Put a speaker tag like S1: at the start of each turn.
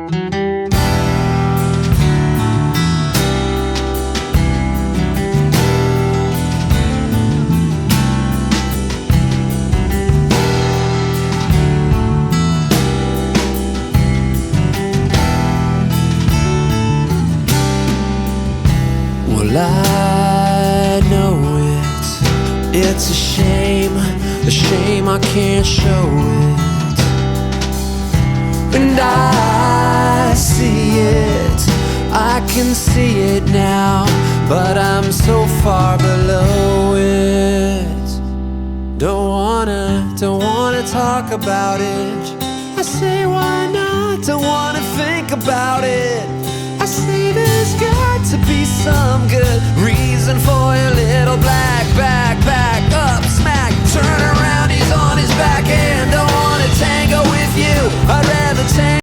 S1: Well, I know it's a shame I can't show it. And I see it, I can see it now, but I'm so far below it. Don't wanna talk about it. I say why not?